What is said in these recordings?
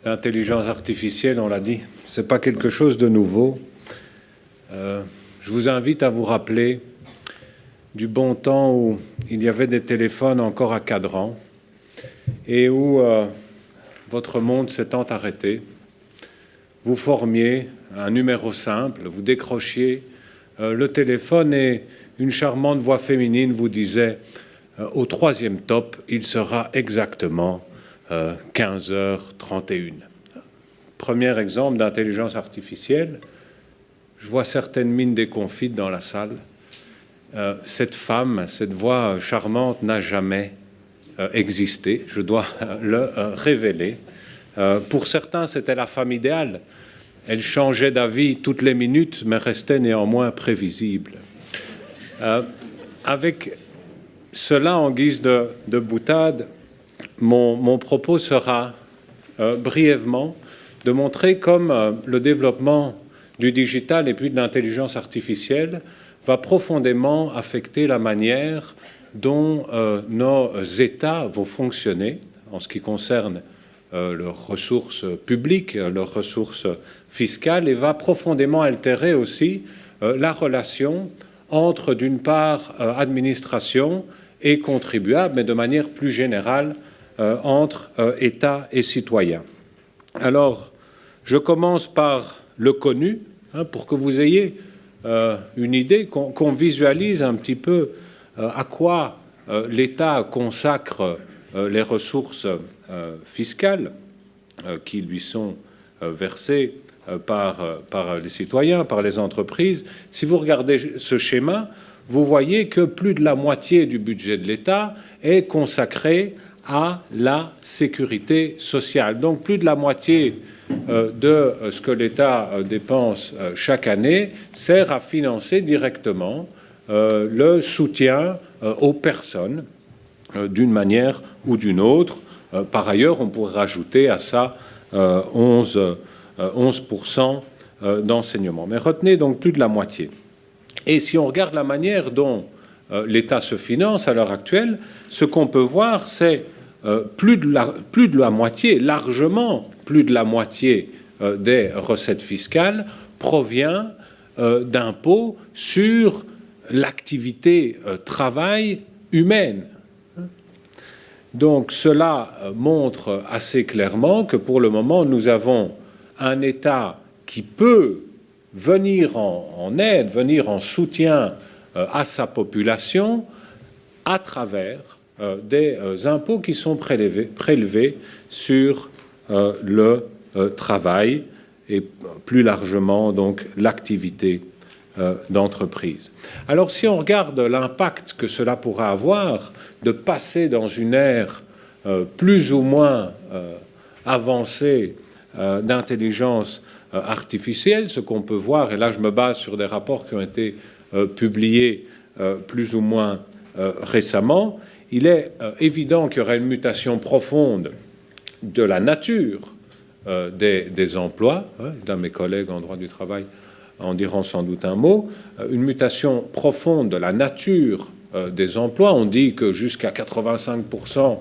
L'intelligence artificielle, on l'a dit, ce n'est pas quelque chose de nouveau. Je vous invite à vous rappeler du bon temps où il y avait des téléphones encore à cadran et où votre monde s'étant arrêté, vous formiez un numéro simple, vous décrochiez le téléphone et une charmante voix féminine vous disait au troisième top, il sera exactement 15h31. Premier exemple d'intelligence artificielle. Je vois certaines mines déconfites dans la salle. Cette femme, cette voix charmante n'a jamais existé. Je dois le révéler. Pour certains, c'était la femme idéale. Elle changeait d'avis toutes les minutes, mais restait néanmoins prévisible. Avec cela en guise de boutade, mon propos sera brièvement de montrer comme le développement du digital et puis de l'intelligence artificielle va profondément affecter la manière dont nos États vont fonctionner en ce qui concerne leurs ressources publiques, leurs ressources fiscales, et va profondément altérer aussi la relation entre, d'une part, administration et contribuables, mais de manière plus générale, entre État et citoyens. Alors, je commence par le connu, pour que vous ayez une idée, qu'on visualise un petit peu à quoi l'État consacre les ressources fiscales qui lui sont versées par les citoyens, par les entreprises. Si vous regardez ce schéma, vous voyez que plus de la moitié du budget de l'État est consacré à la sécurité sociale. Donc plus de la moitié de ce que l'État dépense chaque année sert à financer directement le soutien aux personnes d'une manière ou d'une autre. Par ailleurs, on pourrait rajouter à ça 11% d'enseignement. Mais retenez donc plus de la moitié. Et si on regarde la manière dont l'État se finance à l'heure actuelle, ce qu'on peut voir, c'est plus de la moitié, largement plus de la moitié des recettes fiscales provient d'impôts sur l'activité travail humaine. Donc cela montre assez clairement que pour le moment, nous avons un État qui peut venir en aide, venir en soutien à sa population à travers des impôts qui sont prélevés sur le travail et plus largement donc l'activité d'entreprise. Alors si on regarde l'impact que cela pourra avoir de passer dans une ère plus ou moins avancée d'intelligence artificielle, ce qu'on peut voir, et là je me base sur des rapports qui ont été publiés plus ou moins récemment, il est évident qu'il y aura une mutation profonde de la nature des emplois. L'un de mes collègues en droit du travail en diront sans doute un mot. Une mutation profonde de la nature des emplois. On dit que jusqu'à 85%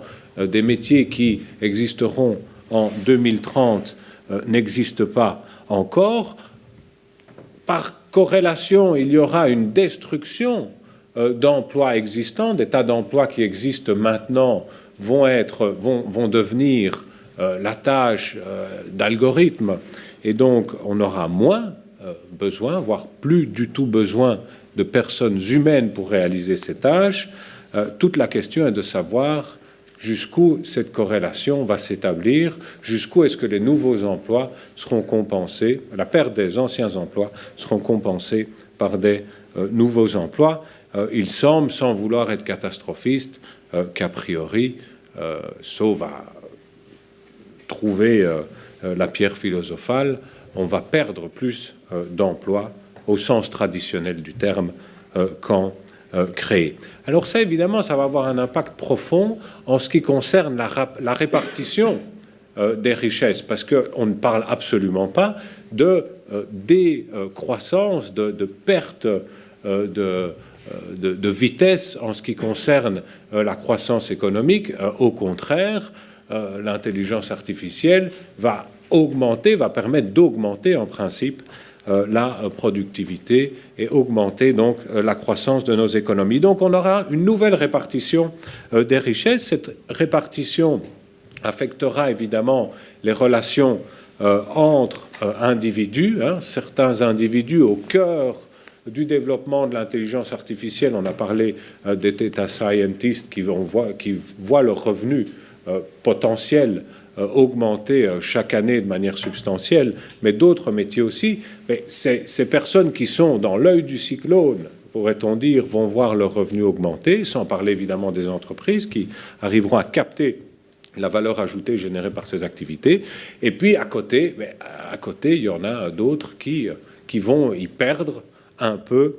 des métiers qui existeront en 2030 n'existent pas encore. Par corrélation, il y aura une destruction d'emplois existants, des tas d'emplois qui existent maintenant vont devenir la tâche d'algorithmes, et donc on aura moins besoin, voire plus du tout besoin de personnes humaines pour réaliser ces tâches. Toute la question est de savoir jusqu'où cette corrélation va s'établir, jusqu'où est-ce que les nouveaux emplois seront compensés, la perte des anciens emplois seront compensés par des nouveaux emplois. Il semble, sans vouloir être catastrophiste, qu'a priori, sauf à trouver la pierre philosophale, on va perdre plus d'emplois au sens traditionnel du terme qu'en créer. Alors ça, évidemment, ça va avoir un impact profond en ce qui concerne la répartition des richesses, parce qu'on ne parle absolument pas de décroissance, de perte de vitesse en ce qui concerne la croissance économique. Au contraire, l'intelligence artificielle va va permettre d'augmenter en principe la productivité et augmenter donc la croissance de nos économies. Donc on aura une nouvelle répartition des richesses. Cette répartition affectera évidemment les relations entre individus, certains individus au cœur du développement de l'intelligence artificielle. On a parlé des data scientists qui voient leur revenu potentiel augmenter chaque année de manière substantielle, mais d'autres métiers aussi. Mais ces personnes qui sont dans l'œil du cyclone, pourrait-on dire, vont voir leurs revenus augmenter, sans parler évidemment des entreprises qui arriveront à capter la valeur ajoutée générée par ces activités. Et puis à côté, il y en a d'autres qui vont y perdre un peu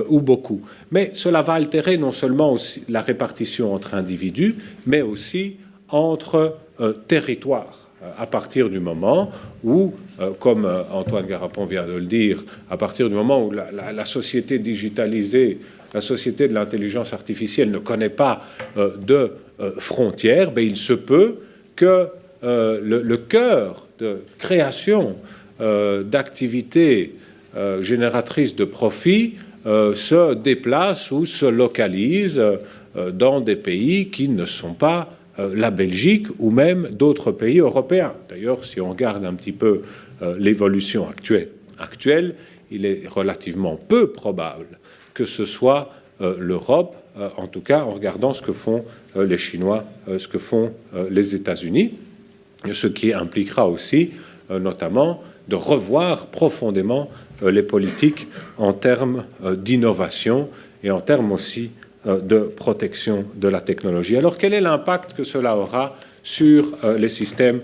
ou beaucoup. Mais cela va altérer non seulement aussi la répartition entre individus, mais aussi entre territoires, à partir du moment où, comme Antoine Garapon vient de le dire, à partir du moment où la société digitalisée, la société de l'intelligence artificielle ne connaît pas de frontières, il se peut que le cœur de création d'activités génératrices de profit se déplace ou se localise dans des pays qui ne sont pas la Belgique ou même d'autres pays européens. D'ailleurs, si on regarde un petit peu l'évolution actuelle, il est relativement peu probable que ce soit l'Europe, en tout cas en regardant ce que font les Chinois, ce que font les États-Unis, ce qui impliquera aussi notamment de revoir profondément les politiques en termes d'innovation et en termes aussi de protection de la technologie. Alors, quel est l'impact que cela aura sur les systèmes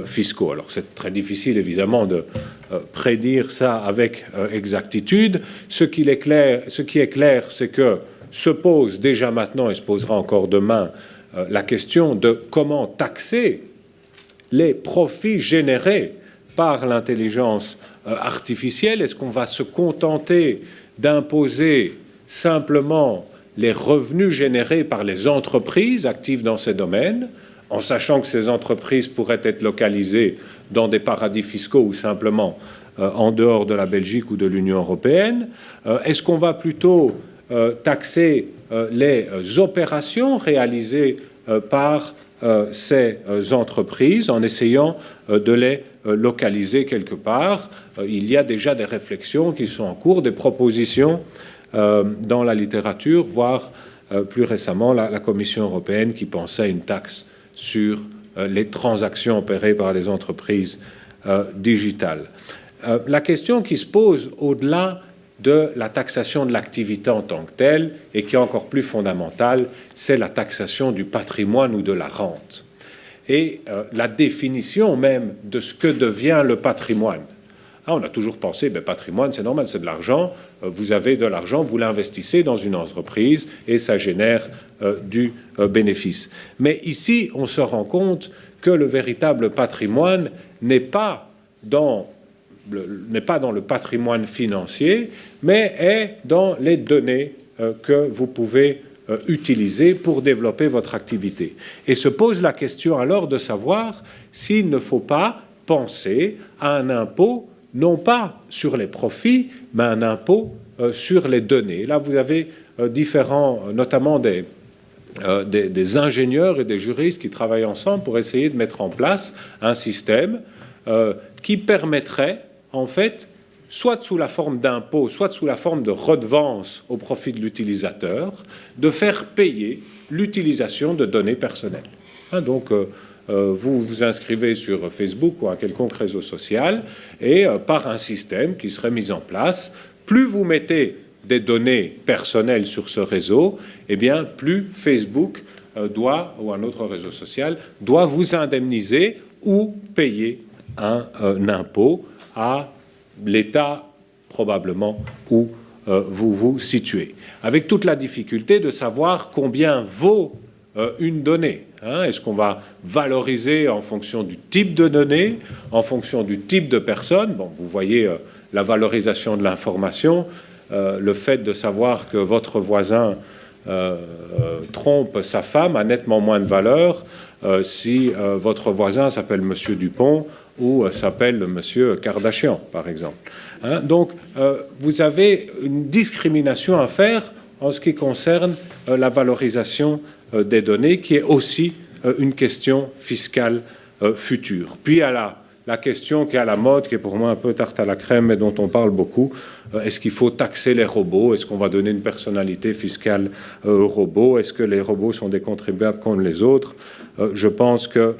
fiscaux? Alors, c'est très difficile, évidemment, de prédire ça avec exactitude. Ce qui est clair, c'est que se pose déjà maintenant et se posera encore demain la question de comment taxer les profits générés par l'intelligence artificielle. Est-ce qu'on va se contenter d'imposer simplement les revenus générés par les entreprises actives dans ces domaines, en sachant que ces entreprises pourraient être localisées dans des paradis fiscaux ou simplement en dehors de la Belgique ou de l'Union européenne? Est-ce qu'on va plutôt taxer les opérations réalisées par ces entreprises en essayant de les localiser quelque part? Il y a déjà des réflexions qui sont en cours, des propositions dans la littérature, voire plus récemment la Commission européenne qui pensait à une taxe sur les transactions opérées par les entreprises digitales. La question qui se pose au-delà de la taxation de l'activité en tant que telle, et qui est encore plus fondamentale, c'est la taxation du patrimoine ou de la rente. Et la définition même de ce que devient le patrimoine. On a toujours pensé, patrimoine, c'est normal, c'est de l'argent, vous avez de l'argent, vous l'investissez dans une entreprise et ça génère du bénéfice. Mais ici, on se rend compte que le véritable patrimoine n'est pas dans le patrimoine financier, mais est dans les données que vous pouvez utiliser pour développer votre activité. Et se pose la question alors de savoir s'il ne faut pas penser à un impôt non pas sur les profits, mais un impôt sur les données. Là, vous avez différents, notamment des ingénieurs et des juristes qui travaillent ensemble pour essayer de mettre en place un système qui permettrait, en fait, soit sous la forme d'impôt, soit sous la forme de redevance au profit de l'utilisateur, de faire payer l'utilisation de données personnelles. Donc, vous vous inscrivez sur Facebook ou un quelconque réseau social et par un système qui serait mis en place, plus vous mettez des données personnelles sur ce réseau, eh bien plus Facebook ou un autre réseau social doit vous indemniser ou payer un impôt à l'État probablement où vous vous situez. Avec toute la difficulté de savoir combien vaut une donnée. Est-ce qu'on va valoriser en fonction du type de données, en fonction du type de personne? Bon, vous voyez la valorisation de l'information, le fait de savoir que votre voisin trompe sa femme a nettement moins de valeur si votre voisin s'appelle Monsieur Dupont ou s'appelle Monsieur Kardashian, par exemple. Hein, donc, vous avez une discrimination à faire en ce qui concerne la valorisation des données, qui est aussi une question fiscale future. Puis, à la question qui est à la mode, qui est pour moi un peu tarte à la crème, mais dont on parle beaucoup, est-ce qu'il faut taxer les robots? Est-ce qu'on va donner une personnalité fiscale aux robots? Est-ce que les robots sont des contribuables comme les autres? Je pense que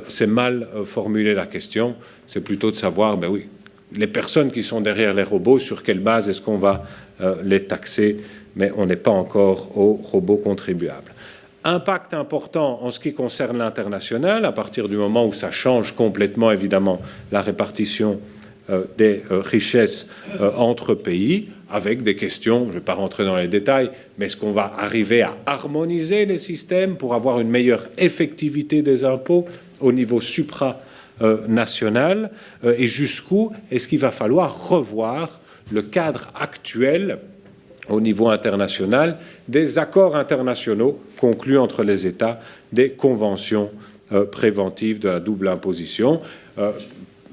c'est mal formulé la question. C'est plutôt de savoir, ben oui, les personnes qui sont derrière les robots, sur quelle base est-ce qu'on va les taxer? Mais on n'est pas encore aux robots contribuables. Impact important en ce qui concerne l'international, à partir du moment où ça change complètement, évidemment, la répartition des richesses entre pays, avec des questions, je ne vais pas rentrer dans les détails, mais est-ce qu'on va arriver à harmoniser les systèmes pour avoir une meilleure effectivité des impôts au niveau supranational, et jusqu'où est-ce qu'il va falloir revoir le cadre actuel au niveau international, des accords internationaux conclus entre les États, des conventions préventives de la double imposition.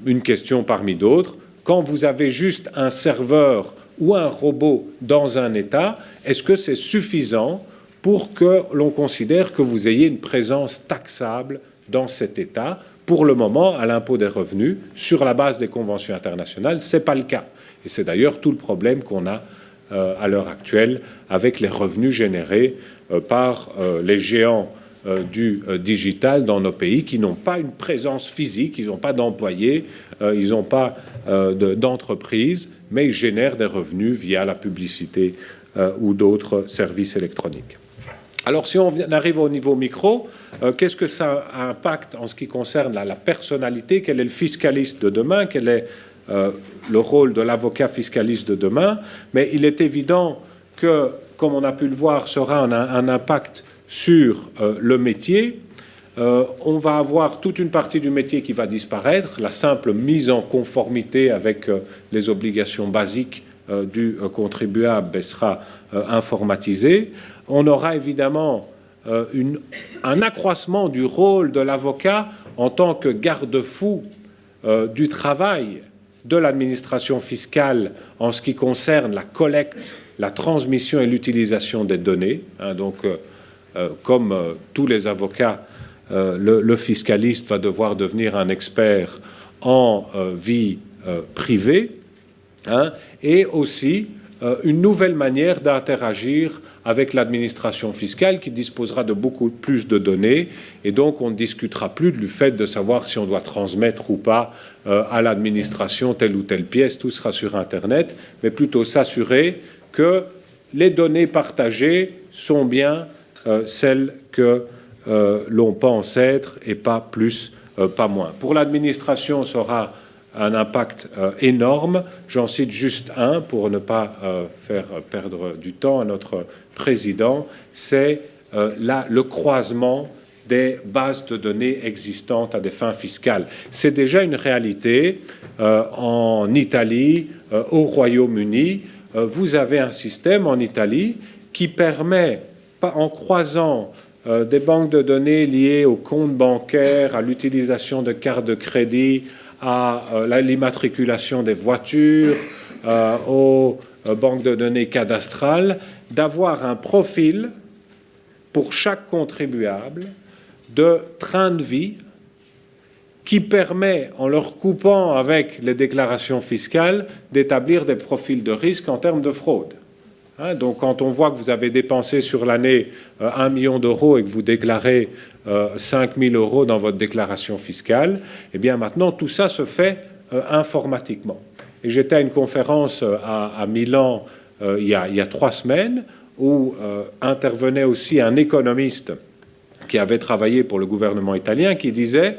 Une question parmi d'autres, quand vous avez juste un serveur ou un robot dans un État, est-ce que c'est suffisant pour que l'on considère que vous ayez une présence taxable dans cet État? Pour le moment, à l'impôt des revenus, sur la base des conventions internationales, ce n'est pas le cas. Et c'est d'ailleurs tout le problème qu'on a à l'heure actuelle avec les revenus générés par les géants du digital dans nos pays qui n'ont pas une présence physique, ils n'ont pas d'employés, ils n'ont pas d'entreprise, mais ils génèrent des revenus via la publicité ou d'autres services électroniques. Alors si on arrive au niveau micro, qu'est-ce que ça impacte en ce qui concerne la personnalité? Quel est le fiscaliste de demain? Quel est le rôle de l'avocat fiscaliste de demain? Mais il est évident que, comme on a pu le voir, ça aura un impact sur le métier. On va avoir toute une partie du métier qui va disparaître. La simple mise en conformité avec les obligations basiques du contribuable sera informatisée. On aura évidemment un accroissement du rôle de l'avocat en tant que garde-fou du travail de l'administration fiscale en ce qui concerne la collecte, la transmission et l'utilisation des données. Donc, comme tous les avocats, le fiscaliste va devoir devenir un expert en vie privée, et aussi une nouvelle manière d'interagir avec l'administration fiscale qui disposera de beaucoup plus de données, et donc on ne discutera plus du fait de savoir si on doit transmettre ou pas à l'administration telle ou telle pièce, tout sera sur Internet, mais plutôt s'assurer que les données partagées sont bien celles que l'on pense être et pas plus, pas moins. Pour l'administration, ça aura un impact énorme. J'en cite juste un pour ne pas faire perdre du temps à notre président. C'est le croisement des bases de données existantes à des fins fiscales. C'est déjà une réalité en Italie, au Royaume-Uni. Vous avez un système en Italie qui permet, en croisant des banques de données liées aux comptes bancaires, à l'utilisation de cartes de crédit, à l'immatriculation des voitures, aux banques de données cadastrales, d'avoir un profil pour chaque contribuable de train de vie qui permet, en leur coupant avec les déclarations fiscales, d'établir des profils de risque en termes de fraude. Donc, quand on voit que vous avez dépensé sur l'année 1 million d'euros et que vous déclarez 5 000 euros dans votre déclaration fiscale, eh bien maintenant, tout ça se fait informatiquement. Et j'étais à une conférence à Milan il y a 3 semaines où intervenait aussi un économiste qui avait travaillé pour le gouvernement italien qui disait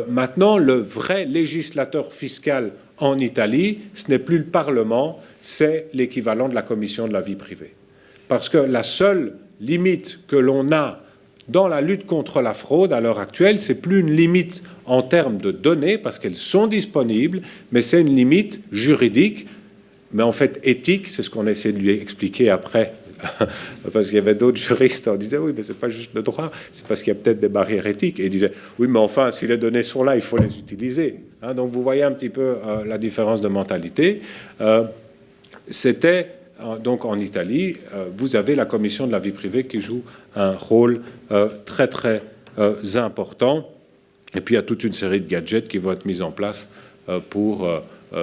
maintenant, le vrai législateur fiscal en Italie, ce n'est plus le Parlement, c'est l'équivalent de la Commission de la vie privée. Parce que la seule limite que l'on a dans la lutte contre la fraude à l'heure actuelle, c'est plus une limite en termes de données, parce qu'elles sont disponibles, mais c'est une limite juridique, mais en fait éthique, c'est ce qu'on essaie de lui expliquer après parce qu'il y avait d'autres juristes, on disait oui, mais c'est pas juste le droit, c'est parce qu'il y a peut-être des barrières éthiques. Et ils disaient oui, mais enfin, si les données sont là, il faut les utiliser. Hein, donc vous voyez un petit peu la différence de mentalité. C'était donc en Italie, vous avez la commission de la vie privée qui joue un rôle très très important. Et puis il y a toute une série de gadgets qui vont être mis en place pour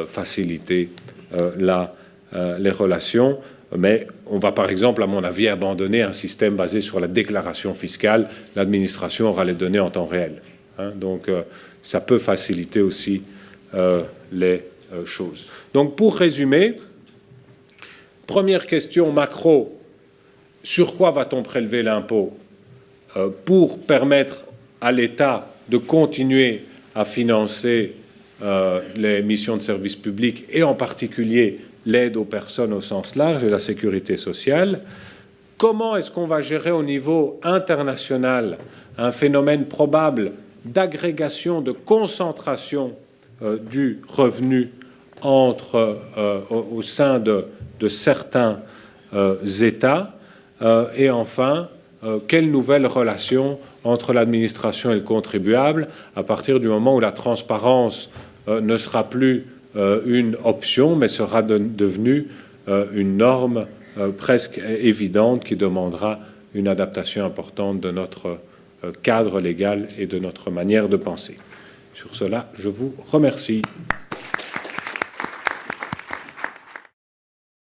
faciliter les relations. Mais on va par exemple, à mon avis, abandonner un système basé sur la déclaration fiscale. L'administration aura les données en temps réel. Hein, donc ça peut faciliter aussi les choses. Donc pour résumer, première question macro, sur quoi va-t-on prélever l'impôt pour permettre à l'État de continuer à financer les missions de service public et en particulier l'aide aux personnes au sens large et la sécurité sociale. Comment est-ce qu'on va gérer au niveau international un phénomène probable d'agrégation, de concentration du revenu au sein de certains États et enfin, quelle nouvelle relation entre l'administration et le contribuable à partir du moment où la transparence ne sera plus une option, mais sera devenue une norme presque évidente qui demandera une adaptation importante de notre cadre légal et de notre manière de penser. Sur cela, je vous remercie.